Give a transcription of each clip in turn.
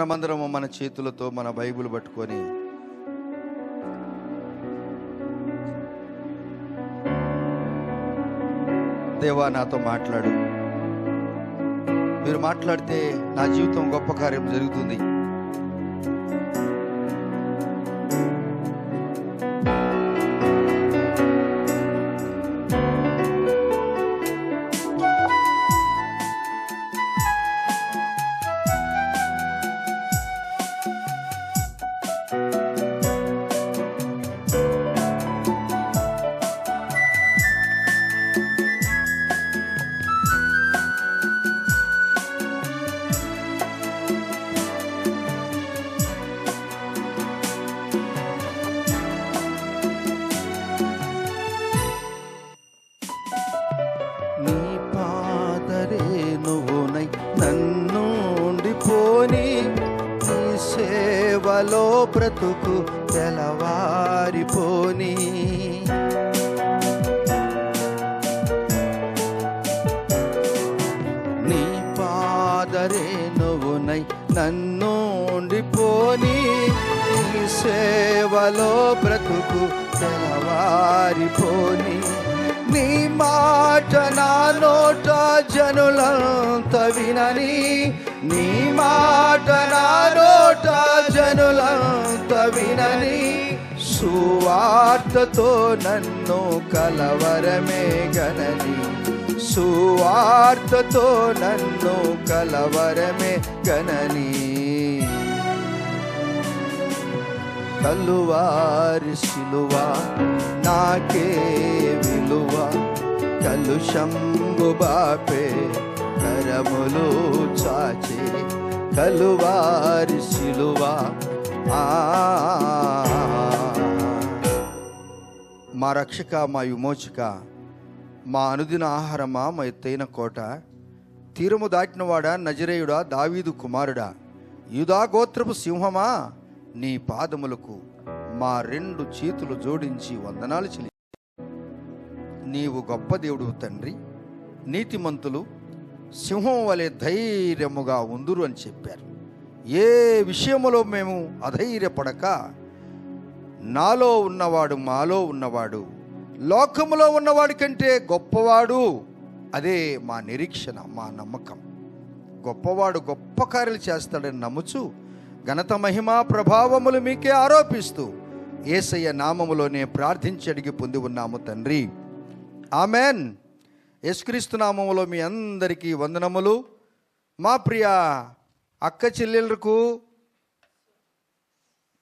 మనమందరము మన చేతులతో మన బైబిల్ పట్టుకొని దేవా నాతో మాట్లాడు, మీరు మాట్లాడితే నా జీవితం గొప్ప కార్యం జరుగుతుంది. సేవలో బ్రతుకు తెలవారిపోని, నీ పాదరేణువునై నన్నుండిపోని, నీ సేవలో బ్రతుకు తెలవారిపోని. నీ మాట నా నోట జనులంత వినని, నీ మాట నా నోట జనులంత వినని. సువార్తతో నన్ను కలవరమే గనని, సువార్తతో నన్ను కలవరమే గనని. కలువారి సిలువ నాకే విలువ, కలుషంబు బాపే కరములు చాచే. కలువారి సిలువ మా రక్షక, మా విమోచక, మా అనుదిన ఆహారమా, మా ఎత్తైన కోట, తీరము దాటినవాడా, నజరేయుడా, దావీదు కుమారుడా, యూదా గోత్రపు సింహమా, నీ పాదములకు మా రెండు చేతులు జోడించి వందనాలు చెల్లి. నీవు గొప్ప దేవుడు తండ్రి, నీతిమంతులు సింహం వలె ధైర్యముగా ఉందురు అని చెప్పారు. ఏ విషయములో మేము అధైర్యపడక, నాలో ఉన్నవాడు మాలో ఉన్నవాడు లోకములో ఉన్నవాడి కంటే గొప్పవాడు, అదే మా నిరీక్షణ, మా నమ్మకం. గొప్పవాడు గొప్ప కార్యాలు చేస్తాడని నమ్ముచు ఘనత మహిమా ప్రభావములు మీకే ఆరోపిస్తూ యేసయ్య నామములోనే ప్రార్థించి అడిగి పొంది ఉన్నాము తండ్రి, ఆమెన్. యేసుక్రీస్తు నామములో మీ అందరికీ వందనములు. మా ప్రియ అక్క చెల్లెళ్ళకు,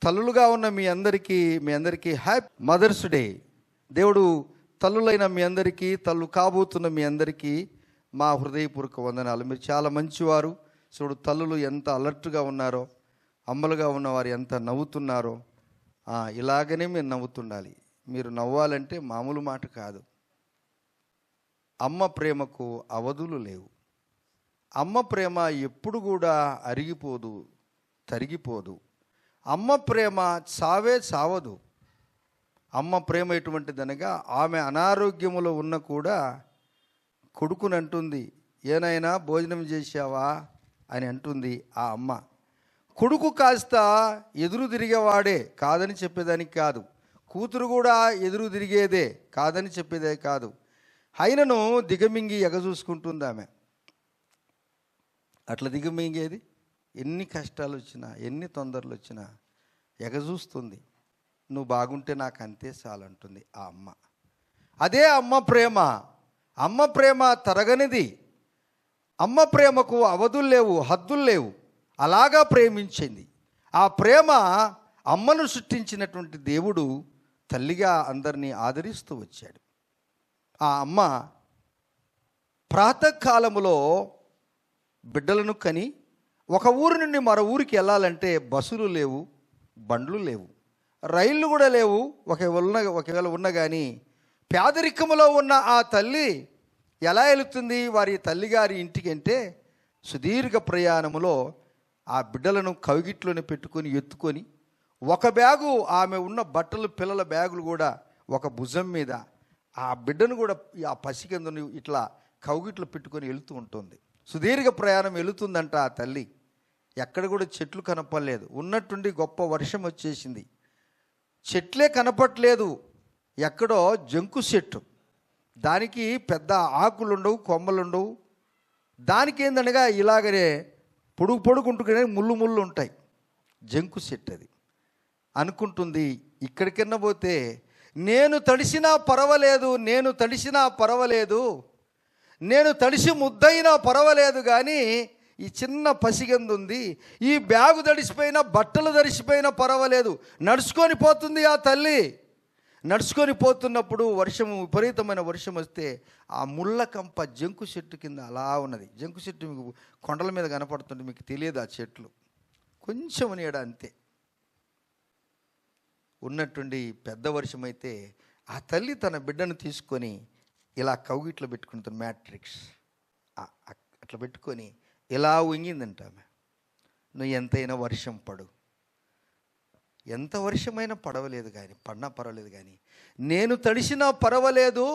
తల్లులుగా ఉన్న మీ అందరికీ హ్యాపీ మదర్స్ డే. దేవుడు తల్లులైన మీ అందరికీ, తల్లు కాబోతున్న మీ అందరికీ మా హృదయపూర్వక వందనాలు. మీరు చాలా మంచివారు. చూడు, తల్లులు ఎంత అలర్ట్గా ఉన్నారో, అమ్మలుగా ఉన్నవారు ఎంత నవ్వుతున్నారో. ఇలాగనే మీరు నవ్వుతుండాలి. మీరు నవ్వాలంటే మామూలు మాట కాదు. అమ్మ ప్రేమకు అవధులు లేవు. అమ్మ ప్రేమ ఎప్పుడు కూడా అరిగిపోదు, తరిగిపోదు. అమ్మ ప్రేమ చావే చావదు. అమ్మ ప్రేమ ఎటువంటిదనగా, ఆమె అనారోగ్యములో ఉన్న కూడా కొడుకుని అంటుంది, ఏనైనా భోజనం చేశావా అని అంటుంది ఆ అమ్మ. కొడుకు కాస్త ఎదురు తిరిగేవాడే, కాదని చెప్పేదానికి కాదు. కూతురు కూడా ఎదురు తిరిగేదే, కాదని చెప్పేదే కాదు. అయినను దిగమింగి ఎగచూసుకుంటుంది ఆమె. అట్లా దిగమింగేది, ఎన్ని కష్టాలు వచ్చినా, ఎన్ని తొందరలు వచ్చినా ఎగచూస్తుంది. నువ్వు బాగుంటే నాకు అంతే చాలంటుంది ఆ అమ్మ. అదే అమ్మ ప్రేమ. అమ్మ ప్రేమ తరగనిది. అమ్మ ప్రేమకు అవధులు లేవు, హద్దులు లేవు. అలాగా ప్రేమించింది. ఆ ప్రేమ అమ్మను సృష్టించినటువంటి దేవుడు తల్లిగా అందరినీ ఆదరిస్తూ వచ్చాడు. ఆ అమ్మ ప్రాతకాలములో బిడ్డలను కని, ఒక ఊరి నుండి మరో ఊరికి వెళ్ళాలంటే బస్సులు లేవు, బండ్లు లేవు, రైళ్ళు కూడా లేవు. ఒకవేళ ఉన్న కానీ పేదరికములో ఉన్న ఆ తల్లి ఎలా వెళుతుంది వారి తల్లిగారి ఇంటికి అంటే, సుదీర్ఘ ప్రయాణములో ఆ బిడ్డలను కవిగిట్లోనే పెట్టుకొని ఎత్తుకొని, ఒక బ్యాగు ఆమె ఉన్న బట్టలు, పిల్లల బ్యాగులు కూడా ఒక భుజం మీద, ఆ బిడ్డను కూడా ఆ పసికందుని ఇట్లా కవిగిట్లో పెట్టుకొని వెళుతూ ఉంటుంది. సుదీర్ఘ ప్రయాణం వెళుతుందంట ఆ తల్లి. ఎక్కడ కూడా చెట్లు కనపడలేదు. ఉన్నట్టుండి గొప్ప వర్షం వచ్చేసింది. చెట్లే కనపట్లేదు. ఎక్కడో జంకు చెట్టు, దానికి పెద్ద ఆకులుండవు, కొమ్మలుండవు. దానికి ఏందనగా ఇలాగనే పొడుగుంటుకునే ముళ్ళు ఉంటాయి. జంకు చెట్టు అది. అనుకుంటుంది, ఇక్కడికన్నా పోతే నేను తడిసినా పర్వాలేదు, నేను తడిసి ముద్దయినా పర్వాలేదు, కానీ ఈ చిన్న పసిగందు ఉంది, ఈ బ్యాగు తడిసిపోయినా బట్టలు తడిసిపోయినా పర్వాలేదు, నడుచుకొని పోతుంది ఆ తల్లి. నడుచుకొని పోతున్నప్పుడు విపరీతమైన వర్షం వస్తే ఆ ముళ్ళ కంప జంకు చెట్టు కింద అలా ఉన్నది. జంకు చెట్టు మీకు కొండల మీద కనపడుతుంటే మీకు తెలియదు. ఆ చెట్లు కొంచెం నీడ అంతే. ఉన్నట్టుండి పెద్ద వర్షం అయితే ఆ తల్లి తన బిడ్డను తీసుకొని ఇలా కౌగిట్లో పెట్టుకుంటుంది. మ్యాట్రిక్స్ అట్లా పెట్టుకొని ఇలా వంగిందంట ఆమె. నువ్వు ఎంతైనా వర్షం పడు, ఎంత వర్షమైనా పడినా పర్వాలేదు, కానీ నేను తడిసినా పర్వాలేదు,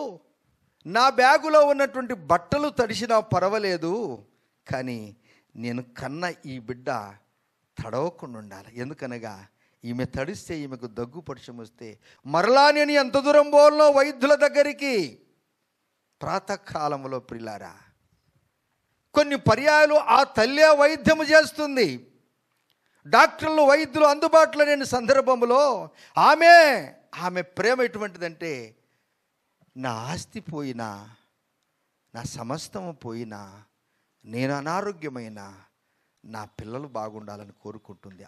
నా బ్యాగులో ఉన్నటువంటి బట్టలు తడిసినా పర్వాలేదు, కానీ నేను కన్న ఈ బిడ్డ తడవకుండా ఉండాలి. ఎందుకనగా ఈమె తడిస్తే ఈమెకు దగ్గు పరుషం వస్తే మరలా నేను ఎంత దూరం పోవాలో వైద్యుల దగ్గరికి. ప్రాతకాలంలో ప్రిలారా, కొన్ని పర్యాయాలు ఆ తల్లే వైద్యము చేస్తుంది. డాక్టర్లు, వైద్యులు అందుబాటులో లేని సందర్భంలో ఆమె ప్రేమ ఎటువంటిదంటే, నా ఆస్తి పోయినా, నా సమస్తము పోయినా, నేను అనారోగ్యమైన నా పిల్లలు బాగుండాలని కోరుకుంటుంది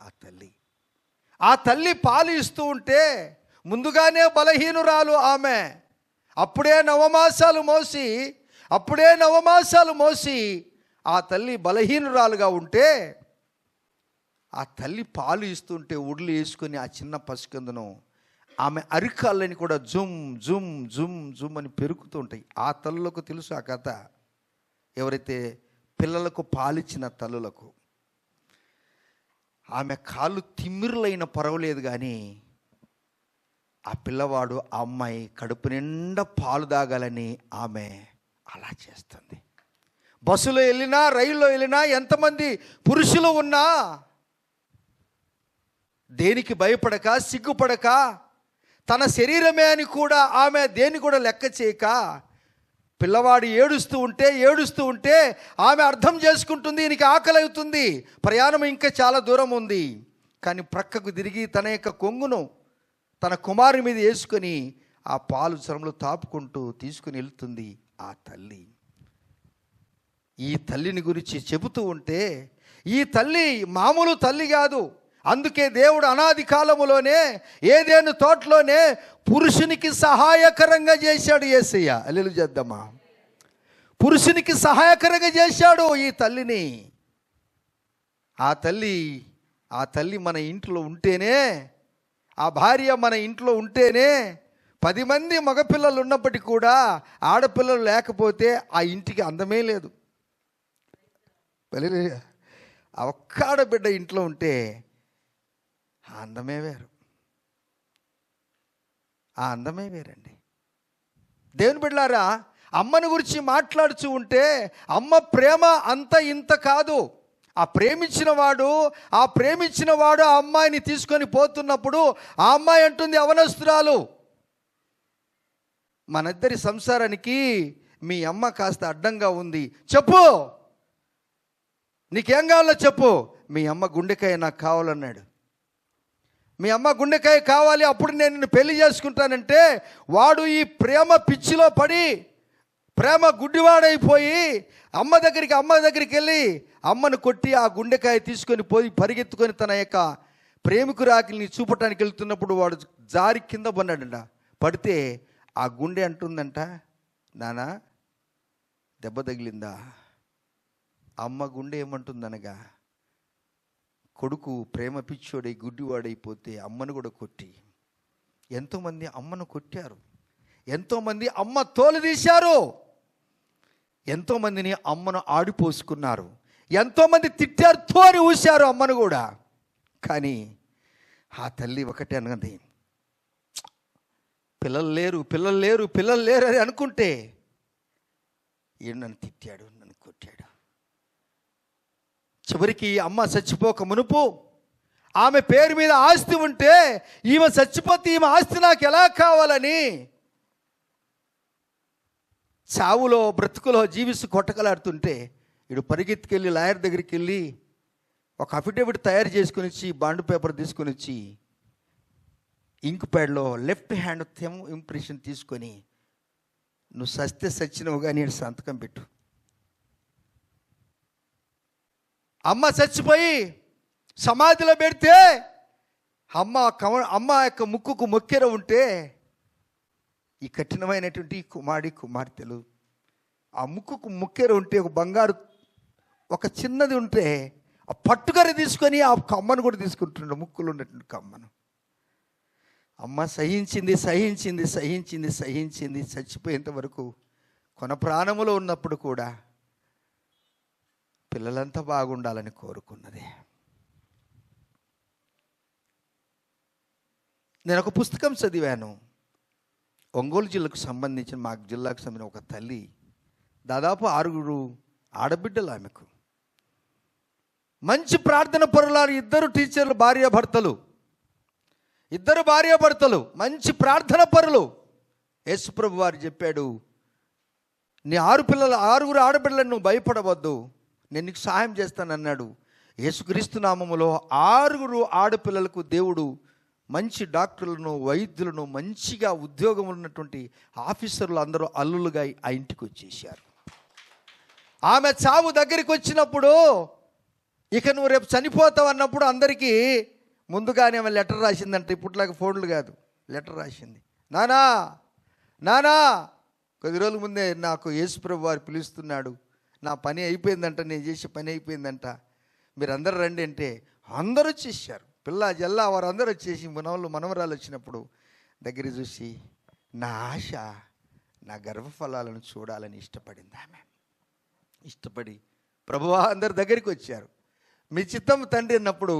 ఆ తల్లి పాలు ఇస్తూ ఉంటే ముందుగానే బలహీనురాలు ఆమె. అప్పుడే నవమాసాలు మోసి ఆ తల్లి బలహీనురాలుగా ఉంటే, ఆ తల్లి పాలు ఇస్తుంటే ఉడ్లు వేసుకొని ఆ చిన్న పసికందును ఆమె అరికాళ్ళని కూడా జుమ్ జుమ్ జుమ్ జుమ్ అని పెరుగుతూ ఉంటాయి. ఆ తల్లులకు తెలుసు ఆ కథ. ఎవరైతే పిల్లలకు పాలిచ్చిన తల్లులకు. ఆమె కాళ్ళు తిమ్మిరులైన పర్వాలేదు, కానీ ఆ పిల్లవాడు, ఆ అమ్మాయి కడుపు నిండా పాలు తాగాలని ఆమె అలా చేస్తుంది. బస్సులో వెళ్ళినా, రైల్లో వెళ్ళినా, ఎంతమంది పురుషులు ఉన్నా దేనికి భయపడక, సిగ్గుపడక, తన శరీరమే అని కూడా ఆమె దేన్ని కూడా లెక్క చేయక, పిల్లవాడు ఏడుస్తూ ఉంటే ఆమె అర్థం చేసుకుంటుంది, ఈయనకి ఆకలి అవుతుంది, ప్రయాణం ఇంకా చాలా దూరం ఉంది, కానీ ప్రక్కకు తిరిగి తన యొక్క కొంగును తన కుమారుని మీద వేసుకొని ఆ పాలు చరంలో తాపుకుంటూ తీసుకుని వెళ్తుంది ఆ తల్లి. ఈ తల్లిని గురించి చెబుతూ ఉంటే, ఈ తల్లి మామూలు తల్లి కాదు. అందుకే దేవుడు అనాది కాలములోనే ఏదెను తోటలోనే పురుషునికి సహాయకరంగా చేశాడు యేసయ్య. హల్లెలూయా చేద్దామా. పురుషునికి సహాయకరంగా చేశాడు ఈ తల్లిని. ఆ తల్లి మన ఇంట్లో ఉంటేనే, ఆ భార్య మన ఇంట్లో ఉంటేనే, 10 మంది మగపిల్లలు ఉన్నప్పటికీ కూడా ఆడపిల్లలు లేకపోతే ఆ ఇంటికి అందమే లేదు. ఆ ఒక్క ఆడబిడ్డ ఇంట్లో ఉంటే ఆ అందమే వేరండి. దేవుని బిడ్డలారా, అమ్మను గురించి మాట్లాడుతూ ఉంటే అమ్మ ప్రేమ అంత ఇంత కాదు. ఆ ప్రేమించిన వాడు ఆ అమ్మాయిని తీసుకొని పోతున్నప్పుడు ఆ అమ్మాయి అంటుంది, అవనస్తురాలు, మనిద్దరి సంసారానికి మీ అమ్మ కాస్త అడ్డంగా ఉంది, చెప్పు, నీకేం కావాలో చెప్పు. మీ అమ్మ గుండెకాయ నాకు కావాలన్నాడు. మీ అమ్మ గుండెకాయ కావాలి, అప్పుడు నేను నిన్ను పెళ్లి చేసుకుంటానంటే, వాడు ఈ ప్రేమ పిచ్చిలో పడి, ప్రేమ గుడ్డివాడైపోయి అమ్మ దగ్గరికి వెళ్ళి అమ్మను కొట్టి ఆ గుండెకాయ తీసుకొని పోయి పరిగెత్తుకొని తన యొక్క ప్రేమికురాకిని చూపటానికి వెళ్తున్నప్పుడు వాడు జారి కింద పడినాడంట. పడితే ఆ గుండె అంటుందంట, నానా దెబ్బ తగిలిందా? అమ్మ గుండె ఏమంటుందనగా, కొడుకు ప్రేమ పిచ్చోడై గుడ్డివాడైపోతే అమ్మను కూడా కొట్టి, ఎంతోమంది అమ్మను కొట్టారు, ఎంతోమంది అమ్మ తోలు తీశారు, ఎంతోమందిని అమ్మను ఆడిపోసుకున్నారు, ఎంతోమంది తిట్టారు, తోరి ఊశారు అమ్మను కూడా. కానీ ఆ తల్లి ఒకటే అన్నది, పిల్లలు లేరు అని అనుకుంటే, ఈయన నన్ను తిట్టాడు, నన్ను కొట్టాడు, చివరికి అమ్మ చచ్చిపోక మునుపు ఆమె పేరు మీద ఆస్తి ఉంటే ఈమె చచ్చిపోతే ఈమె ఆస్తి నాకు ఎలా కావాలని చావులో బ్రతుకులో జీవిస్తూ కొట్టకలాడుతుంటే ఇడు పరిగెత్తుకెళ్ళి లాయర్ దగ్గరికి వెళ్ళి ఒక అఫిడవిట్ తయారు చేసుకుని వచ్చి బాండ్ పేపర్ తీసుకొని వచ్చి ఇంక్ ప్యాడ్లో లెఫ్ట్ హ్యాండ్ థెమ్ ఇంప్రెషన్ తీసుకొని నువ్వు సస్తే సచ్చినవు కానీ సంతకం పెట్టు. అమ్మ చచ్చిపోయి సమాధిలో పెడితే అమ్మ యొక్క ముక్కుకు మొక్కెర ఉంటే ఈ కఠినమైనటువంటి కుమార్తెలు ఆ ముక్కుకు మొక్కెర ఉంటే ఒక బంగారు ఒక చిన్నది ఉంటే ఆ పట్టుకర తీసుకొని ఆ కమ్మను కూడా తీసుకుంటుండే ముక్కులు ఉన్నటువంటి కమ్మను. అమ్మ సహించింది చచ్చిపోయేంత వరకు కొన ప్రాణములో ఉన్నప్పుడు కూడా పిల్లలంతా బాగుండాలని కోరుకున్నది. నేను ఒక పుస్తకం చదివాను. ఒంగోలు జిల్లాకు సంబంధించిన మా జిల్లాకు సంబంధించిన ఒక తల్లి, దాదాపు 6 ఆడబిడ్డలు ఆమెకు. మంచి ప్రార్థన పరులారు, ఇద్దరు టీచర్లు, ఇద్దరు భార్యాభర్తలు మంచి ప్రార్థన పరులు. యేసుప్రభు వారు చెప్పాడు, నీ 6 ఆడబిడ్డలను నువ్వు భయపడవద్దు, నేను నీకు సహాయం చేస్తానన్నాడు. యేసుక్రీస్తు నామములో 6 ఆడపిల్లలకు దేవుడు మంచి డాక్టర్లను, వైద్యులను, మంచిగా ఉద్యోగం ఉన్నటువంటి ఆఫీసర్లు అందరూ అల్లులుగా ఆ ఇంటికి వచ్చేసారు. ఆమె చావు దగ్గరికి వచ్చినప్పుడు, ఇక నువ్వు రేపు చనిపోతావు అన్నప్పుడు అందరికీ ముందుగానే ఆమె లెటర్ రాసిందంట. ఇప్పట్లాగా ఫోన్లు కాదు, లెటర్ రాసింది. నానా కొద్ది రోజుల ముందే నాకు యేసుప్రభు వారు పిలుస్తున్నాడు, నా పని అయిపోయిందంట, నేను చేసే పని అయిపోయిందంట, మీరు అందరూ రండి అంటే అందరూ వచ్చేసారు. పిల్ల జల్లా వారు అందరూ వచ్చేసి మనవరాలు వచ్చినప్పుడు దగ్గర చూసి నా ఆశ నా గర్భఫలాలను చూడాలని ఇష్టపడింది. ఆమె ఇష్టపడి ప్రభువా అందరి దగ్గరికి వచ్చారు. మీ చిత్తం తండ్రి అన్నప్పుడు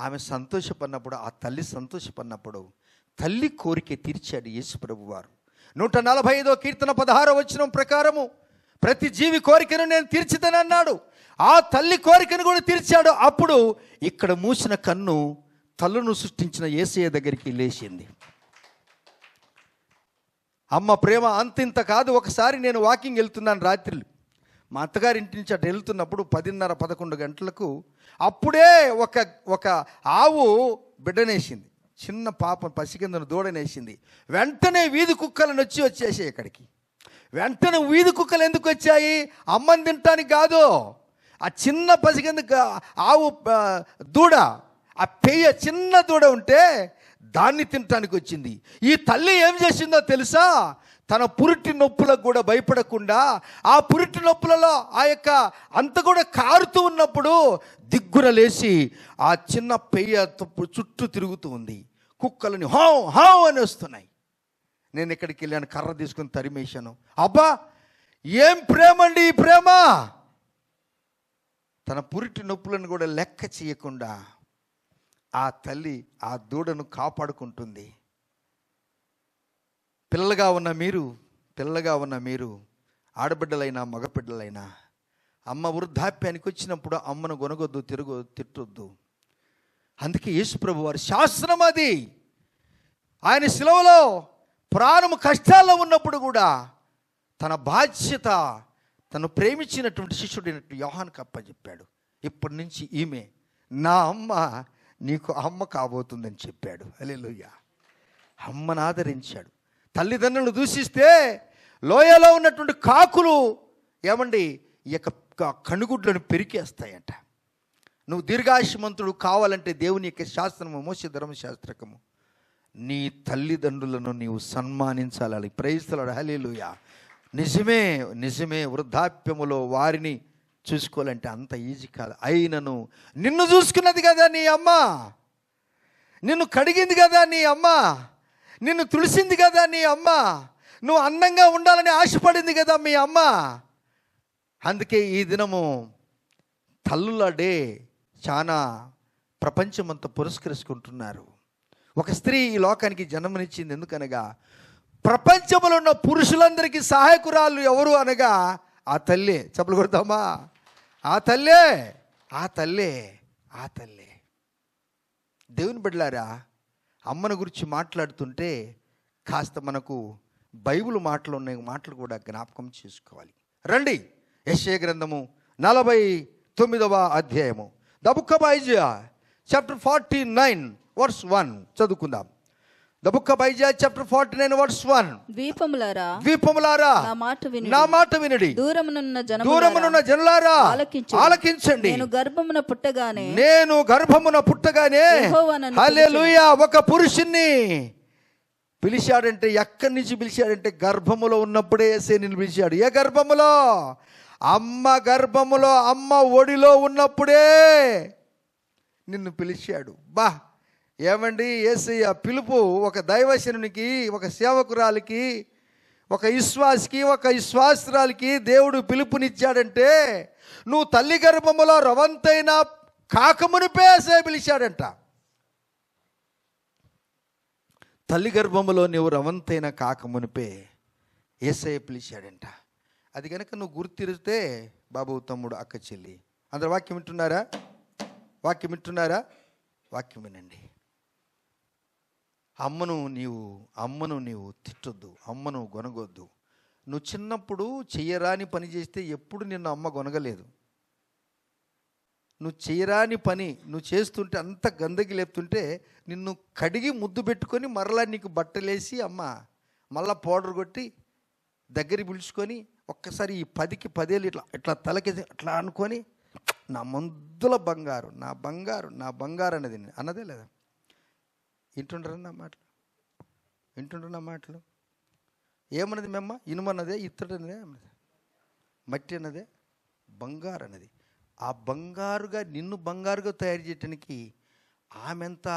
ఆమె సంతోషపడినప్పుడు, ఆ తల్లి సంతోషపడినప్పుడు తల్లి కోరిక తీర్చాడు యేసు ప్రభు వారు. 145వ కీర్తన 16వ వచనం ప్రకారము ప్రతి జీవి కోరికను నేను తీర్చిదనన్నాడు. ఆ తల్లి కోరికను కూడా తీర్చాడు. అప్పుడు ఇక్కడ మూసిన కన్ను తల్లును సృష్టించిన యేసయ్య దగ్గరికి లేచింది. అమ్మ ప్రేమ అంతింత కాదు. ఒకసారి నేను వాకింగ్ వెళ్తున్నాను రాత్రి, మా అత్తగారి ఇంటి నుంచి అటు వెళ్తున్నప్పుడు 10:30-11 గంటలకు అప్పుడే ఒక ఆవు బిడ్డనేసింది. చిన్న పాప పసికిందను దూడనేసింది. వెంటనే వీధి కుక్కలను వచ్చేసాయి ఇక్కడికి. వెంటనే వీధి కుక్కలు ఎందుకు వచ్చాయి? అమ్మని తినటానికి కాదు. ఆ చిన్న పసికింద ఆవు దూడ, ఆ పెయ్య చిన్న దూడ ఉంటే దాన్ని తినటానికి వచ్చింది. ఈ తల్లి ఏం చేసిందో తెలుసా? తన పురిటి నొప్పులకు కూడా భయపడకుండా, ఆ పురిటి నొప్పులలో ఆ యొక్క అంత కూడా కారుతూ ఉన్నప్పుడు దిగ్గున లేచి ఆ చిన్న పెయ్య చుట్టూ తిరుగుతూ ఉంది. కుక్కలని హావ్ హావ్ అని వస్తున్నాయి. నేను ఇక్కడికి వెళ్ళాను, కర్ర తీసుకుని తరిమేశాను. అబ్బా ఏం ప్రేమ అండి ఈ ప్రేమ! తన పురిటి నొప్పులను కూడా లెక్క చేయకుండా ఆ తల్లి ఆ దూడను కాపాడుకుంటుంది. పిల్లగా ఉన్న మీరు ఆడబిడ్డలైనా మగబిడ్డలైనా అమ్మ వృద్ధాప్యానికి వచ్చినప్పుడు అమ్మను గొనగొద్దు, తిట్టొద్దు. అందుకే యేసుప్రభు వారి శాసనం అది. ఆయన శిలువలో ప్రాణము కష్టాల్లో ఉన్నప్పుడు కూడా తన బాధ్యత తను ప్రేమించినటువంటి శిష్యుడైనటువంటి యోహానుకు అప్పచెప్పాడు. ఇప్పటి నుంచి ఈమె నా అమ్మ, నీకు అమ్మ కాబోతుందని చెప్పాడు. హల్లెలూయా. అమ్మను ఆదరించాడు. తల్లిదండ్రులను దూషిస్తే లోయలో ఉన్నటువంటి కాకులు ఏమండి ఈ యొక్క కనుగుడ్లను పెరికేస్తాయంట. నువ్వు దీర్ఘాయుష్మంతుడు కావాలంటే దేవుని యొక్క శాస్త్రము, మోషే ధర్మశాస్త్రకము, నీ తల్లిదండ్రులను నీవు సన్మానించాలి. Praise the Lord. హల్లెలూయా. నిజమే వృద్ధాప్యములో వారిని చూసుకోవాలంటే అంత ఈజీ కాదు. అయినను నిన్ను చూసుకున్నది కదా నీ అమ్మ, నిన్ను కడిగింది కదా నీ అమ్మ, నిన్ను తుడిసింది కదా నీ అమ్మ, నువ్వు అందంగా ఉండాలని ఆశపడింది కదా మీ అమ్మ. అందుకే ఈ దినము తల్లుల డే చాలా ప్రపంచమంతా పురస్కరించుకుంటున్నారు. ఒక స్త్రీ ఈ లోకానికి జన్మనిచ్చింది. ఎందుకనగా ప్రపంచంలో ఉన్న పురుషులందరికీ సహాయకురాలు ఎవరు అనగా ఆ తల్లే. చెప్పలు కొడతామా? ఆ తల్లే. ఆ తల్లే దేవుని బిడ్డలారా, అమ్మను గురించి మాట్లాడుతుంటే కాస్త మనకు బైబిల్ మాటలు ఉన్నాయి, మాటలు కూడా జ్ఞాపకం చేసుకోవాలి. రండి, యెషయా గ్రంథము 49వ అధ్యాయము, the book of Isaiah chapter 49 verse 1 చదువుకుందాం. The book of Isaiah chapter 49 verse 1. ద్వీపములారా నా మాట వినుడి, దూరమునున్న జనులారా ఆలకించండి. నేను గర్భమున పుట్టగానే హల్లెలూయా ఒక పురుషుణ్ణి పిలిచాడంటే, ఎక్కడి నుంచి పిలిచాడంటే గర్భములో ఉన్నప్పుడే యేసే నిన్ను పిలిచాడు. ఏ గర్భములో? అమ్మ గర్భములో, అమ్మ ఒడిలో ఉన్నప్పుడే నిన్ను పిలిచాడు. ఏమండి, యేసయ్య పిలుపు ఒక దైవజనునికి, ఒక సేవకురాలికి, ఒక విశ్వాసికి, ఒక విశ్వాసురాలికి దేవుడు పిలుపునిచ్చాడంటే నువ్వు తల్లి గర్భములో రవంతైనా కాకమునిపే యేసయ్య పిలిచాడంట. తల్లి గర్భములో నువ్వు రవంతైన కాకమునిపే యేసయ్య పిలిచాడంట. అది కనుక నువ్వు గుర్తిరిస్తే బాబు, తమ్ముడు, అక్క, చెల్లి అందరు వాక్యం వింటున్నారా? వాక్యం వినండి. అమ్మను నీవు తిట్టొద్దు, అమ్మను గొనగొద్దు. నువ్వు చిన్నప్పుడు చెయ్యరాని పని చేస్తే ఎప్పుడు నిన్ను అమ్మ గొనగలేదు. నువ్వు చేయరాని పని నువ్వు చేస్తుంటే, అంత గందకి లేపుతుంటే నిన్ను కడిగి ముద్దు పెట్టుకొని మరలా నీకు బట్టలేసి అమ్మ మళ్ళా పౌడర్ కొట్టి దగ్గర పిలుచుకొని ఒక్కసారి ఈ 10కి 10 ఇట్లా తలకి అట్లా అనుకొని నా మందుల బంగారు, నా బంగారు అన్నదే లేదా? వింటుండ్రన్న మాటలు ఏమన్నది మేమ్మ? ఇనుమన్నదే, ఇత్తడి అన్నదే, మట్టి అన్నదే, బంగారు అన్నది. ఆ బంగారుగా నిన్ను బంగారుగా తయారు చేయటానికి ఆమె ఎంత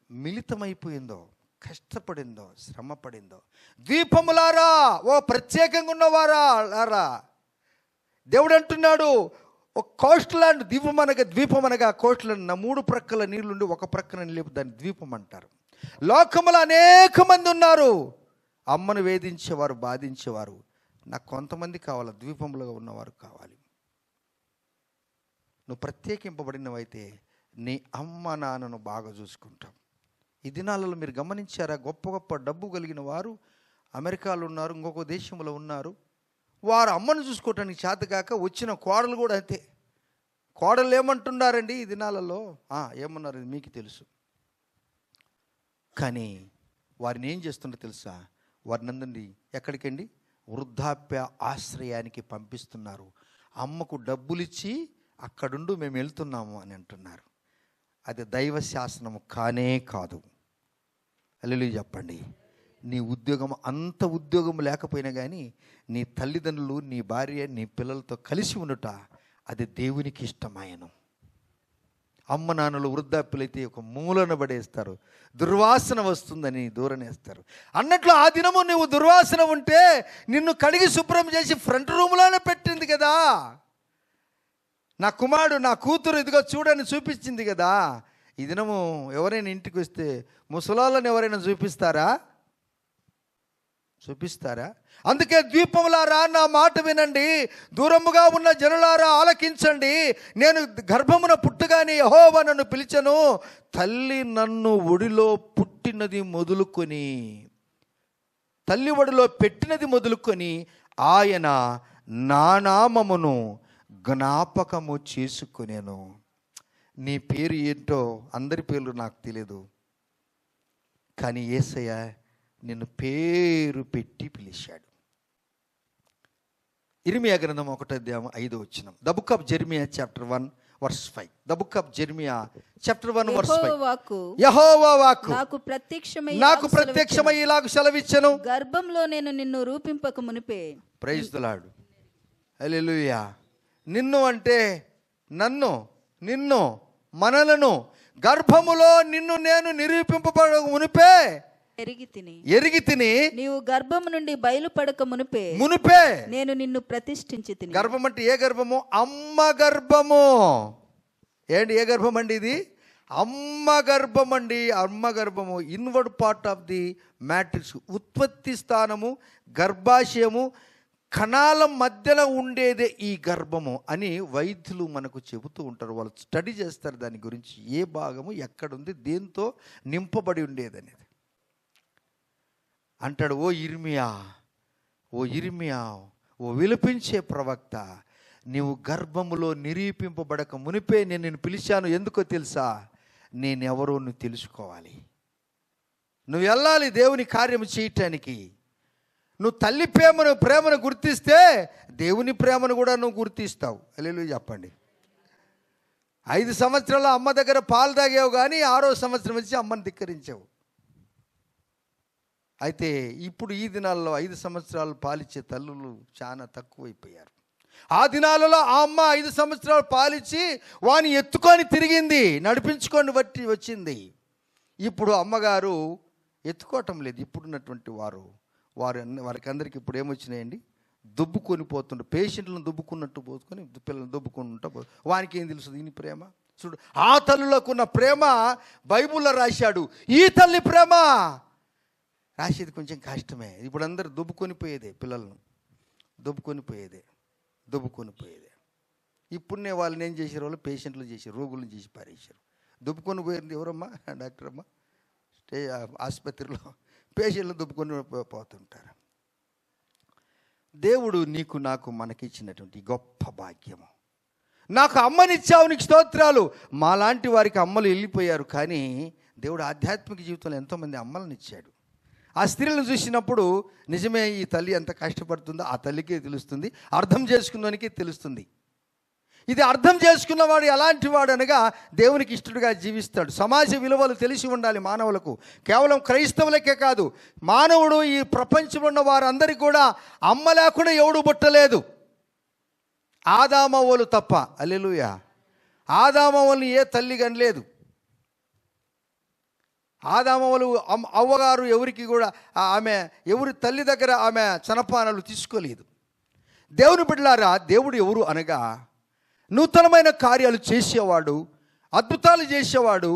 మిళితమైపోయిందో, కష్టపడిందో, శ్రమపడిందో. ద్వీపములారా, ఓ ప్రత్యేకంగా ఉన్నవారా, దేవుడు అంటున్నాడు, ఒక కోస్ట్ ల్యాండ్, ద్వీపం అనగా కోస్ట్ ల్యాండ్, 3 ప్రక్కల నీళ్ళుండి ఒక ప్రక్కన నిలిపి దాన్ని ద్వీపం అంటారు. లోకములో అనేక మంది ఉన్నారు, అమ్మను వేధించేవారు, బాధించేవారు. నాకు కొంతమంది కావాలి, ద్వీపంలో ఉన్నవారు కావాలి. నువ్వు ప్రత్యేకింపబడినవైతే నీ అమ్మ నాన్నను బాగా చూసుకుంటావు. ఈ దినాలలో మీరు గమనించారా? గొప్ప గొప్ప డబ్బు కలిగిన వారు అమెరికాలో ఉన్నారు, ఇంకొక దేశంలో ఉన్నారు. వారు అమ్మను చూసుకోవటానికి చేతగాక వచ్చిన కోడలు కూడా అంతే. కోడలు ఏమంటున్నారండి ఈ దినాలలో? ఏమన్నారు మీకు తెలుసు. కానీ వారిని ఏం చేస్తుందో తెలుసా? వారిని అందరినీ ఎక్కడికండి? వృద్ధాప్య ఆశ్రయానికి పంపిస్తున్నారు. అమ్మకు డబ్బులిచ్చి అక్కడుండు, మేము వెళ్తున్నాము అని అంటున్నారు. అది దైవ శాసనము కానే కాదు. హల్లెలూయా చెప్పండి. నీ ఉద్యోగం, అంత ఉద్యోగం లేకపోయినా కానీ నీ తల్లిదండ్రులు, నీ భార్య, నీ పిల్లలతో కలిసి ఉండుట అది దేవునికి ఇష్టమాయను. అమ్మ నాన్నలు వృద్ధాప్యులైతే ఒక మూలన పడేస్తారు, దుర్వాసన వస్తుందని దూరనేస్తారు. అన్నట్లు ఆ దినము నువ్వు దుర్వాసన ఉంటే నిన్ను కడిగి శుభ్రం చేసి ఫ్రంట్ రూమ్లోనే పెట్టింది కదా. నా కుమారుడు, నా కూతురు ఇదిగో చూడని చూపించింది కదా. ఈ దినము ఎవరైనా ఇంటికి వస్తే ముసలాళ్ళని ఎవరైనా చూపిస్తారా? అందుకే ద్వీపములారా నా మాట వినండి, దూరముగా ఉన్న జనులారా ఆలకించండి. నేను గర్భమున పుట్టగానే యెహోవా నన్ను పిలిచెను. తల్లి నన్ను ఒడిలో పుట్టినది మొదలుకొని, తల్లి ఒడిలో పెట్టినది మొదలుకొని ఆయన నా నామమును జ్ఞాపకము చేసుకునేను. నీ పేరు ఏంటో అందరి పేర్లు నాకు తెలియదు, కానీ యేసయ్య నిన్ను పేరు పెట్టి పిలిచాడు. ఇర్మియా గ్రంథం 1:5. The book of Jeremiah chapter 1 verse 5. The book of Jeremiah chapter 1 verse 5. యెహోవా వాక్కు నాకు ప్రత్యక్షమై ఇలాగ సెలవిచ్చెను, గర్భంలో నేను నిన్ను రూపింపక మునిపే. Praise the Lord. హల్లెలూయా. నిన్ను అంటే నిన్ను మనలను గర్భములో నిన్ను నేను నిరూపింపబడ మునిపే ఎరిగి తిని నీవు గర్భము నుండి బయలుపడక మునిపే నేను నిన్ను ప్రతిష్ఠించి తిని. గర్భం అంటే ఏ గర్భము? అమ్మ గర్భము. ఏంటి ఏ గర్భం అండి ఇది? అమ్మ గర్భం అండి. అమ్మ గర్భము inward part of the matrix, ఉత్పత్తి స్థానము, గర్భాశయము, కణాల మధ్యన ఉండేదే ఈ గర్భము అని వైద్యులు మనకు చెబుతూ ఉంటారు. వాళ్ళు స్టడీ చేస్తారు దాని గురించి, ఏ భాగము ఎక్కడుంది, దేంతో నింపబడి ఉండేదనేది. అంటాడు, ఓ ఇర్మియా, ఓ విలపించే ప్రవక్త, నీవు గర్భములో నిరూపింపబడక మునిపే నేను నిన్ను పిలిచాను. ఎందుకో తెలుసా? నేనెవరో నువ్వు తెలుసుకోవాలి. నువ్వు వెళ్ళాలి దేవుని కార్యము చేయటానికి. నువ్వు తల్లి ప్రేమను గుర్తిస్తే దేవుని ప్రేమను కూడా నువ్వు గుర్తిస్తావు. హల్లెలూయా చెప్పండి. 5 సంవత్సరాలు అమ్మ దగ్గర పాలు తాగావు, కానీ 6వ సంవత్సరం వచ్చి అమ్మని ధిక్కరించావు. అయితే ఇప్పుడు ఈ దినాల్లో 5 సంవత్సరాలు పాలిచ్చే తల్లులు చాలా తక్కువైపోయారు. ఆ దినాలలో ఆ అమ్మ 5 సంవత్సరాలు పాలిచ్చి వాని ఎత్తుకొని తిరిగింది, నడిపించుకొని వచ్చింది. ఇప్పుడు అమ్మగారు ఎత్తుకోవటం లేదు. ఇప్పుడున్నటువంటి వారికి అందరికీ ఇప్పుడు ఏమొచ్చినాయండి? దుబ్బుకొని పోతుండ్రు. పేషెంట్లను దుబ్బుకున్నట్టు పోసుకొని పిల్లలను దుబ్బుకుంటూ వానికి ఏం తెలుసు దీని ప్రేమ? చూడు, ఆ తల్లులకున్న ప్రేమ బైబిల్లో రాశాడు. ఈ తల్లి ప్రేమ రాసేది కొంచెం కష్టమే. ఇప్పుడు అందరు దుబ్బుకొని పోయేదే, పిల్లలను దుబ్బుకొని పోయేదే. ఇప్పుడునే వాళ్ళని ఏం చేశారు? వాళ్ళు పేషెంట్లు చేశారు, రోగులను చేసి పారేశారు. దుబ్బుకొని పోయింది ఎవరమ్మా? డాక్టర్ అమ్మ. ఆసుపత్రిలో పేషెంట్లు దుబ్బుకొని పోతుంటారు. దేవుడు నీకు నాకు మనకిచ్చినటువంటి గొప్ప భాగ్యము. నాకు అమ్మనిచ్చావు, నీకు స్తోత్రాలు. మాలాంటి వారికి అమ్మలు వెళ్ళిపోయారు, కానీ దేవుడు ఆధ్యాత్మిక జీవితంలో ఎంతోమంది అమ్మలను ఇచ్చాడు. ఆ స్త్రీలను చూసినప్పుడు నిజమే, ఈ తల్లి ఎంత కష్టపడుతుందో ఆ తల్లికే తెలుస్తుంది, అర్థం చేసుకున్నవానికి తెలుస్తుంది. ఇది అర్థం చేసుకున్నవాడు ఎలాంటి వాడు అనగా దేవునికి ఇష్టడుగా జీవిస్తాడు. సమాజ విలువలు తెలిసి ఉండాలి మానవులకు. కేవలం క్రైస్తవులకే కాదు, మానవుడు ఈ ప్రపంచంలో ఉన్న వారందరికీ కూడా అమ్మ లేకుండా ఎవడు పుట్టలేదు, ఆదామవ్వలు తప్ప. హల్లెలూయా. ఆదామవ్వల్ని ఏ తల్లి కనలేదు. ఆదామవ్వలు అవ్వగారు ఎవరికి కూడా ఎవరి తల్లి దగ్గర ఆమె చనపానాలు తీసుకోలేదు. దేవుని బిడ్డలారా, దేవుడు ఎవరు అనగా నూతనమైన కార్యాలు చేసేవాడు, అద్భుతాలు చేసేవాడు,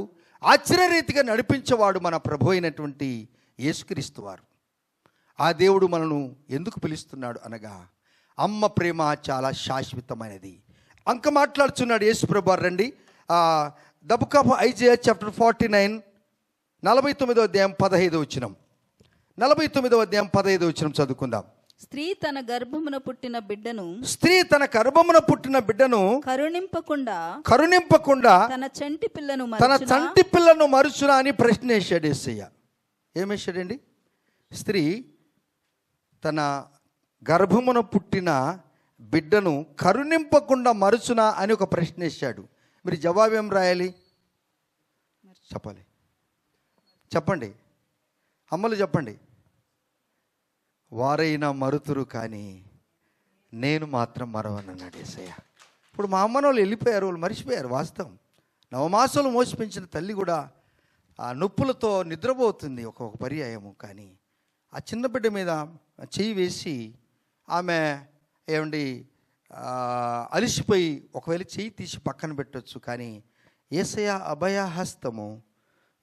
ఆశ్చర్యరీతిగా నడిపించేవాడు మన ప్రభు అయినటువంటి యేసుక్రీస్తు వారు. ఆ దేవుడు మనను ఎందుకు పిలుస్తున్నాడు అనగా అమ్మ ప్రేమ చాలా శాశ్వతమైనది. అంక మాట్లాడుతున్నాడు యేసు ప్రభు వారు. రండి, the book of Isaiah chapter 49 49వ అధ్యాయం 15వ వచనం. 49వ అధ్యాయం 15వ వచనం చదువుకుందాం. స్త్రీ తన గర్భమున పుట్టిన బిడ్డను కరుణింపకుండా తన చంటి పిల్లను మరుచునా అని ప్రశ్న వేశాడు యేసయ్య. ఏమేశాడండి? స్త్రీ తన గర్భమున పుట్టిన బిడ్డను కరుణింపకుండా మరుచునా అని ఒక ప్రశ్న వేశాడు. మీరు జవాబు ఏం రాయాలి? చెప్పండి అమ్మలు, చెప్పండి. వారైనా మరుతురు, కానీ నేను మాత్రం మరవనన్నాడు యేసయ్య. ఇప్పుడు మా అమ్మని వాళ్ళు వెళ్ళిపోయారు, వాళ్ళు మర్చిపోయారు. వాస్తవం. నవమాసాలు మోసిపెంచిన తల్లి కూడా ఆ నొప్పులతో నిద్రపోతుంది ఒక్కొక్క పర్యాయము. కానీ ఆ చిన్న బిడ్డ మీద చెయ్యి వేసి ఆమె అలిసిపోయి ఒకవేళ చెయ్యి తీసి పక్కన పెట్టవచ్చు. కానీ యేసయ్య అభయహస్తము,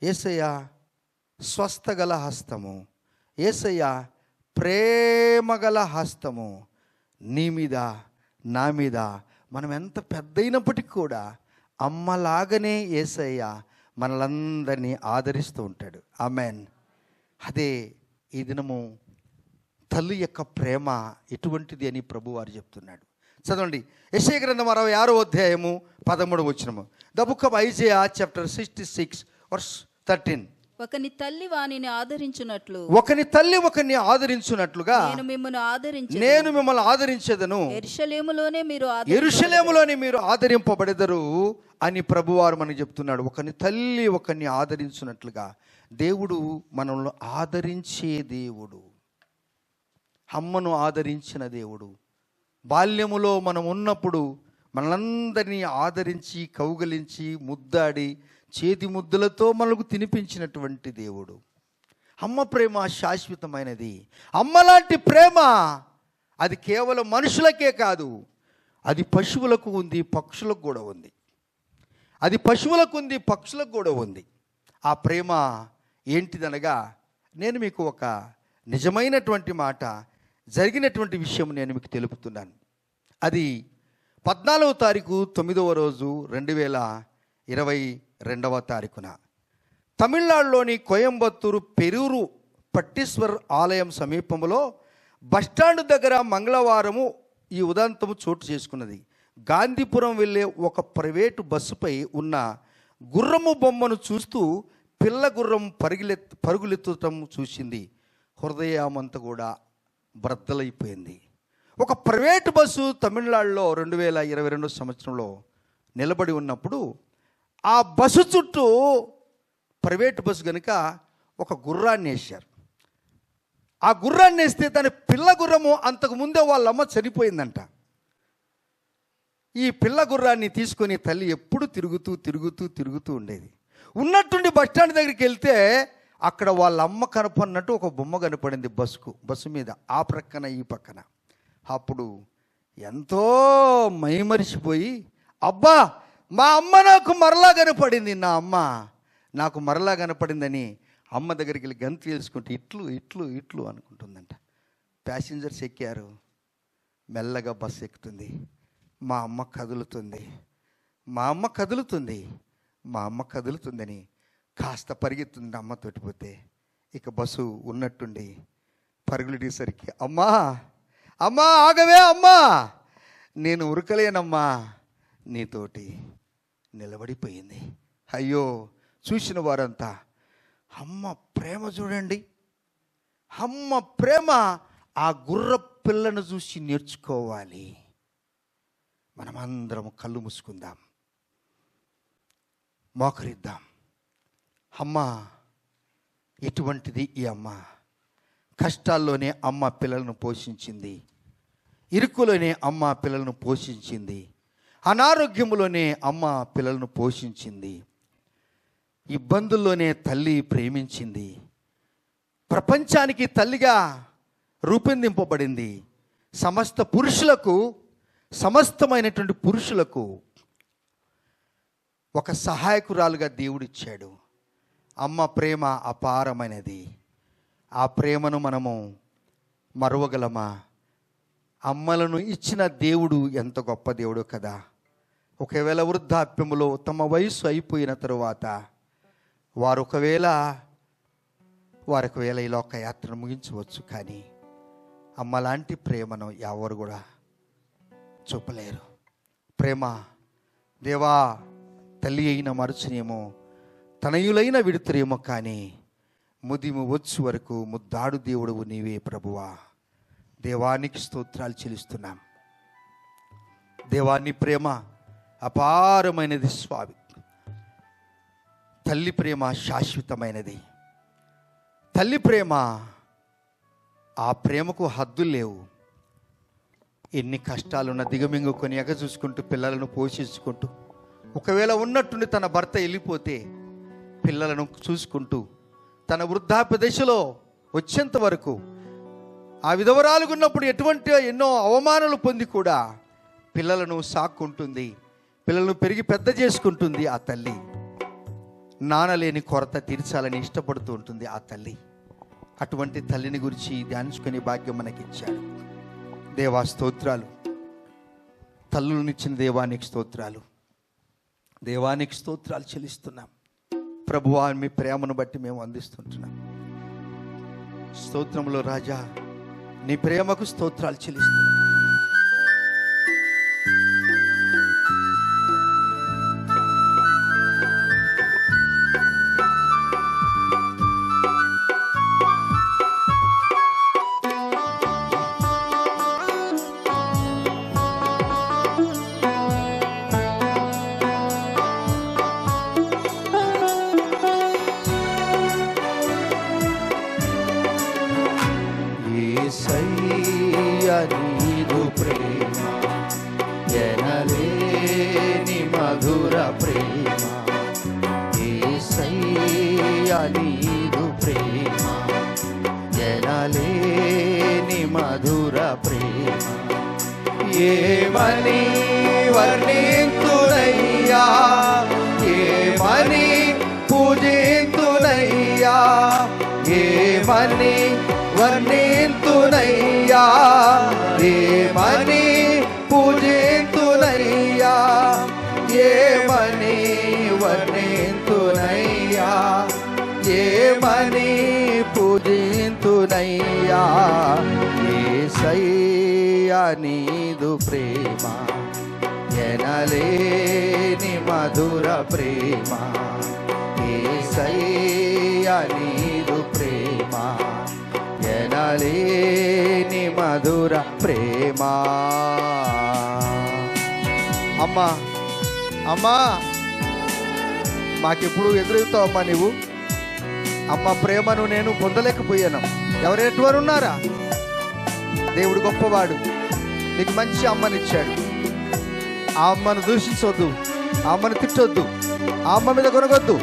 యేసయ్య స్వస్థగల హస్తము, యేసయ్య ప్రేమగల హస్తము నీ మీద నా మీద. మనం ఎంత పెద్దయినప్పటికీ కూడా అమ్మలాగానే యేసయ్య మనలందరినీ ఆదరిస్తూ ఉంటాడు. ఆమెన్. అదే ఈ దినము తల్లి యొక్క ప్రేమ ఎటువంటిది అని ప్రభువారు చెప్తున్నాడు. చదవండి, యెషయా గ్రంథం 66వ అధ్యాయము 13వ వచనము. The book of Isaiah chapter 66 verse 13. ఒకని తల్లి వానిని ఆదరించునట్లు, ఒకని తల్లి ఒకని ఆదరించునట్లుగా నేను మిమ్మల్ని ఆదరించేదను, యెరూషలేములోనే మీరు ఆదరింపబడెదరు అని ప్రభువారు మనకు చెప్తున్నాడు. ఒకని తల్లి ఒకని ఆదరించునట్లుగా దేవుడు మనల్ని ఆదరించే దేవుడు. అమ్మను ఆదరించిన దేవుడు. బాల్యములో మనం ఉన్నప్పుడు మనలందరినీ ఆదరించి కౌగలించి ముద్దాడి చేతి ముద్దులతో మనకు తినిపించినటువంటి దేవుడు. అమ్మ ప్రేమ శాశ్వతమైనది. అమ్మలాంటి ప్రేమ అది కేవలం మనుషులకే కాదు, అది పశువులకు ఉంది, పక్షులకు కూడా ఉంది. అది పశువులకు ఉంది, పక్షులకు కూడా ఉంది. ఆ ప్రేమ ఏంటిదనగా నేను మీకు ఒక నిజమైనటువంటి మాట జరిగినటువంటి విషయం నేను మీకు తెలుపుతున్నాను. అది 14వ తారీఖు 9వ రోజు 2022వ తారీఖున తమిళనాడులోని కోయంబత్తూరు పెరూరు పట్టీశ్వర్ ఆలయం సమీపంలో బస్టాండ్ దగ్గర మంగళవారము ఈ ఉదంతము చోటు చేసుకున్నది. గాంధీపురం వెళ్ళే ఒక ప్రైవేటు బస్సుపై ఉన్న గుర్రము బొమ్మను చూస్తూ పిల్ల గుర్రం పరుగులెత్తడం చూసింది. హృదయమంతా కూడా బ్రద్దలైపోయింది. ఒక ప్రైవేటు బస్సు తమిళనాడులో 2022 సంవత్సరంలో నిలబడి ఉన్నప్పుడు ఆ బస్సు చుట్టూ ప్రైవేటు బస్సు కనుక ఒక గుర్రాన్ని వేశారు. ఆ గుర్రాన్ని వేస్తే దాని పిల్ల గుర్రము అంతకుముందే వాళ్ళమ్మ చనిపోయిందంట. ఈ పిల్ల గుర్రాన్ని తీసుకొని తల్లి ఎప్పుడు తిరుగుతూ ఉండేది. ఉన్నట్టుండి బస్టాండ్ దగ్గరికి వెళ్తే అక్కడ వాళ్ళ అమ్మ కనపడినట్టు ఒక బొమ్మ కనపడింది బస్సు మీద, ఆ ప్రక్కన ఈ పక్కన. అప్పుడు ఎంతో మైమరిచిపోయి, అబ్బా మా అమ్మ నాకు మరలా కనపడింది, నా అమ్మ నాకు మరలా కనపడిందని అమ్మ దగ్గరికి వెళ్ళి గంతు తెలుసుకుంటే ఇట్లు అనుకుంటుందంట. ప్యాసింజర్స్ ఎక్కారు. మెల్లగా బస్సు ఎక్కుతుంది. మా అమ్మ కదులుతుందని కాస్త పరిగెత్తుంది అమ్మ తోటిపోతే. ఇక బస్సు ఉన్నట్టుండి పరుగులుడేసరికి అమ్మా ఆగవే అమ్మా, నేను ఉరకలేనమ్మా, నీతోటి నిలబడిపోయింది. అయ్యో చూసిన వారంతా అమ్మ ప్రేమ చూడండి, అమ్మ ప్రేమ ఆ గుర్ర పిల్లను చూసి నేర్చుకోవాలి. మనమందరం కళ్ళు మూసుకుందాం, మోకరిద్దాం. అమ్మ ఎటువంటిది ఈ అమ్మ? కష్టాల్లోనే అమ్మ పిల్లలను పోషించింది, ఇరుకులోనే అమ్మ పిల్లలను పోషించింది, అనారోగ్యంలోనే అమ్మ పిల్లలను పోషించింది, ఇబ్బందుల్లోనే తల్లి ప్రేమించింది, ప్రపంచానికి తల్లిగా రూపొందింపబడింది. సమస్తమైనటువంటి పురుషులకు ఒక సహాయకురాలుగా దేవుడిచ్చాడు. అమ్మ ప్రేమ అపారమైనది. ఆ ప్రేమను మనము మరువగలమా? అమ్మలను ఇచ్చిన దేవుడు ఎంత గొప్ప దేవుడు కదా. ఒకవేళ వృద్ధాప్యములో తమ వయసు అయిపోయిన తరువాత వారు ఒకవేళ ఈ లోక యాత్రను ముగించవచ్చు, కానీ అమ్మ లాంటి ప్రేమను ఎవరు కూడా చూపలేరు. ప్రేమ దేవా తల్లి అయిన మరుచునేమో, తనయులైన విడుతురేమో, కానీ ముదిము వచ్చు వరకు ముద్దాడు దేవుడువు నీవే ప్రభువా. దేవానికి స్తోత్రాలు చెల్లిస్తున్నాం. దేవాన్ని ప్రేమ అపారమైనది స్వామి. తల్లి ప్రేమ శాశ్వతమైనది. తల్లి ప్రేమ, ఆ ప్రేమకు హద్దులు లేవు. ఎన్ని కష్టాలున్న దిగమింగుకొని ఎగచూసుకుంటూ పిల్లలను పోషించుకుంటూ, ఒకవేళ ఉన్నట్టుండి తన భర్త వెళ్ళిపోతే పిల్లలను చూసుకుంటూ తన వృద్ధాప్య దశలో వచ్చేంత వరకు ఆ విధవరాలుగా ఉన్నప్పుడు ఎన్నో అవమానాలు పొంది కూడా పిల్లలను సాక్కుంటుంది, పిల్లలను పెరిగి పెద్ద చేసుకుంటుంది. ఆ తల్లి నానలేని కొరత తీర్చాలని ఇష్టపడుతూ ఉంటుంది ఆ తల్లి. అటువంటి తల్లిని గురించి ధ్యానించుకునే భాగ్యం మనకిచ్చాడు. దేవా స్తోత్రాలు. తల్లులనిచ్చిన దేవానికి స్తోత్రాలు. దేవానికి స్తోత్రాలు చెల్లిస్తున్నాం ప్రభువా. మీ ప్రేమను బట్టి మేము అందిస్తుంటున్నాం. స్తోత్రములో రాజా, నీ ప్రేమకు స్తోత్రాలు చెల్లిస్తున్నాం. నీదు ప్రేమ ఎనలేని మధుర ప్రేమ, యేసయ్యా నీదు ప్రేమ ఎనలేని మధుర ప్రేమ. ఏమని వర్ణింతునయ్యా, ఏమని పూజింతునయ్యా, ఏమని వర్ణింతునయ్యా, వర్ణింతునయ్యా ఏమని పూజింతునయ్యా ఏమని వర్ణింతునయ్యా ఏమని పూజింతునయ్యా యేసయ్యా నీదు ప్రేమ ఎనలేని మధుర ప్రేమ యేసయ్యా నీదు ప్రేమ ఎనలేని మధుర ప్రేమ. అమ్మా అమ్మా మాకెప్పుడు ఎదురవుతావు అమ్మా నువ్వు. అమ్మ ప్రేమను నేను పొందలేకపోయాను. ఎవరెటువంటి ఉన్నారా? దేవుడు గొప్పవాడు, నీకు మంచి అమ్మనిచ్చాడు. ఆ అమ్మను దూషించవద్దు, ఆ అమ్మను తిట్టొద్దు, ఆ అమ్మ మీద కొనగొద్దు.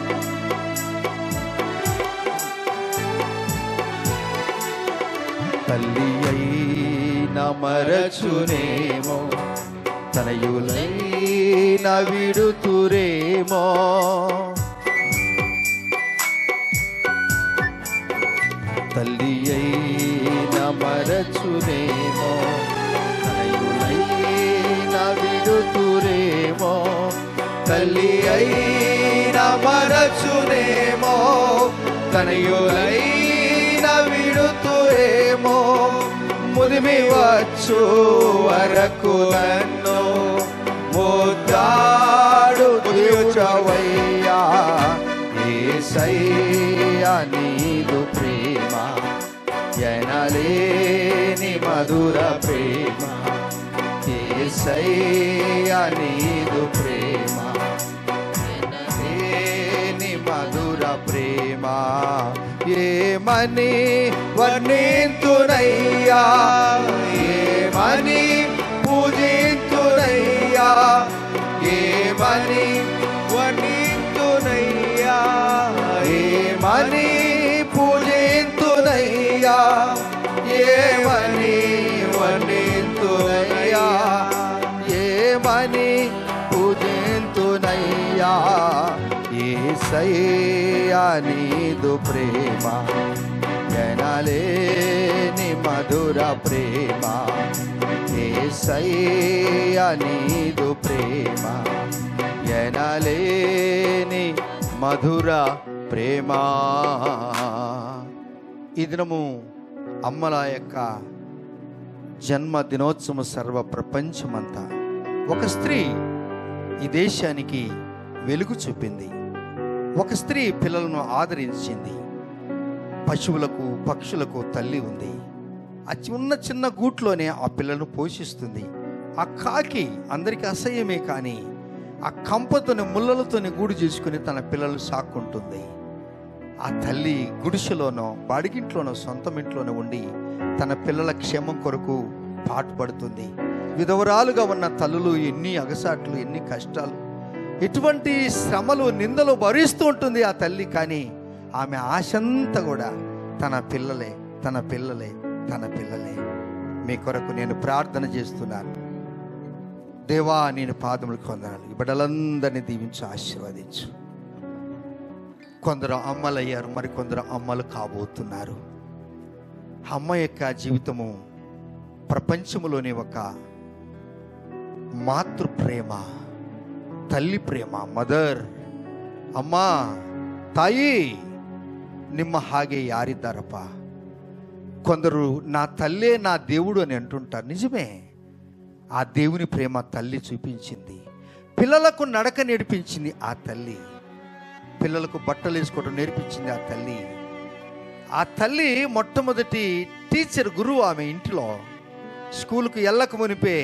తల్లి అయిన మరచునేమో తనయులైన విడుతురేమో తల్లి అయిన మరచునేమో తనయులైన విడుతురేమో తల్లి అయిన మరచునేమో తనయులైన విడుతురేమో ముదిమి వచ్చు వరకు నన్ను ముద్దాడు దేవుడవయ్యా యేసయ్యా నీదు ప్రేమ ఎనలేని మధుర ప్రేమ యేసయ్యా నీదు ప్రేమ ఎనలేని మధుర ప్రేమ ఏమని వర్ణింతునయ్యా ఏమని పూజింతునయ్యా ఏమని వర్ణింతునయ్యా ఏమని పూజింతునయ్యా ఏమని వర్ణింతునయ్యా ఏమని పూజింతునయ్యా యేసయ్యా నీదు ప్రేమ ఎనలేని మధుర ప్రేమ యేసయ్యా నీదు ప్రేమ ఎనలేని మధుర ప్రేమ. ఈ దినము అమ్మల యొక్క జన్మ దినోత్సవం సర్వ ప్రపంచమంతా. ఒక స్త్రీ ఈ దేశానికి వెలుగు చూపింది. ఒక స్త్రీ పిల్లలను ఆదరించింది. పశువులకు పక్షులకు తల్లి ఉంది. ఆ ఉన్న చిన్న గూట్లోనే ఆ పిల్లలను పోషిస్తుంది. ఆ కాకి అందరికీ అసహ్యమే, కానీ ఆ కంపతోని ముళ్ళలతోని గూడు చేసుకుని తన పిల్లలు సాక్కుంటుంది. ఆ తల్లి గుడిసెలోనో బాడిగింట్లోనో సొంతం ఇంట్లోనో ఉండి తన పిల్లల క్షేమం కొరకు పాటుపడుతుంది. విధవరాలుగా ఉన్న తల్లులు ఎన్ని అగసాట్లు, ఎన్ని కష్టాలు, ఎటువంటి శ్రమలు, నిందలు భరిస్తూ ఉంటుంది ఆ తల్లి. కానీ ఆమె ఆశంతా కూడా తన పిల్లలే, తన పిల్లలే, తన పిల్లలే. మీ కొరకు నేను ప్రార్థన చేస్తున్నాను. దేవా, నేను పాదములకు వందనాలు. ఈ బిడ్డలందరినీ దీవించి ఆశీర్వదించు. కొందరు అమ్మలయ్యారు, మరికొందరు అమ్మలు కాబోతున్నారు. అమ్మ యొక్క జీవితము ప్రపంచంలోని ఒక మాతృ ప్రేమ, తల్లి ప్రేమ, మదర్. అమ్మా, ತಾಯಿ ನಿಮ್ಮ ಹಾಗೆ ಯಾರಿದ್ದಾರಪ್ಪ. కొందరు నా తల్లే నా దేవుడు అని అంటుంటారు. నిజమే, ఆ దేవుని ప్రేమ తల్లి చూపించింది. పిల్లలకు నడక నేర్పించింది ఆ తల్లి. పిల్లలకు బట్టలు వేసుకోవడం నేర్పించింది ఆ తల్లి. ఆ తల్లి మొట్టమొదటి టీచర్, గురువు ఆమె ఇంటిలో. స్కూల్కు వెళ్ళక మునిపే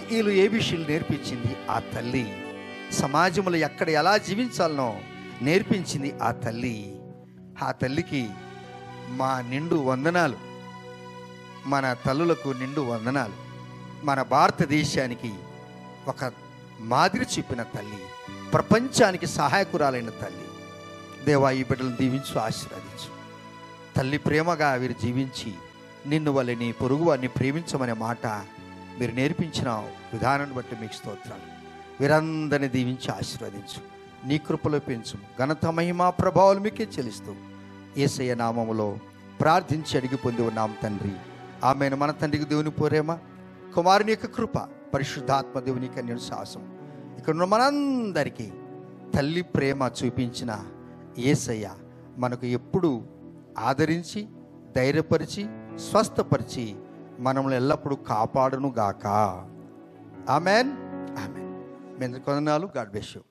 వీళ్ళు ఏబిషిలు నేర్పించింది ఆ తల్లి. సమాజంలో ఎక్కడ ఎలా జీవించాలనో నేర్పించింది ఆ తల్లి. ఆ తల్లికి మా నిండు వందనాలు. మన తల్లులకు నిండు వందనాలు. మన భారతదేశానికి ఒక మాదిరి చూపిన తల్లి, ప్రపంచానికి సహాయకురాలైన తల్లి. దేవా, ఈ బిడ్డలను దీవించు, ఆశీర్వదించు. తల్లి ప్రేమగా వీరు జీవించి నిన్ను వల్ల నీ పొరుగు వారిని ప్రేమించమనే మాట మీరు నేర్పించిన విధానాన్ని బట్టి మీకు స్తోత్రాలు. వీరందరినీ దీవించి ఆశీర్వదించు. నీ కృపలో పెంచు. ఘనత, మహిమ, ప్రభావాలు మీకే చెల్లిస్తూ యేసయ్య నామములో ప్రార్థించి అడిగి పొంది ఉన్నాం తండ్రి. ఆమెను. మన తండ్రికి దేవుని ప్రేమ, కుమారుని యొక్క కృప, పరిశుద్ధాత్మ దేవుని కన్యను సాహసం ఇక్కడ ఉన్న మనందరికీ తల్లి ప్రేమ చూపించిన యేసయ్య మనకు ఎప్పుడు ఆదరించి, ధైర్యపరిచి, స్వస్థపరిచి మనల్ని ఎల్లప్పుడూ కాపాడును గాక. ఆమెన్. ఆమెన్. మీ అందరికీ వందనాలు. God bless you.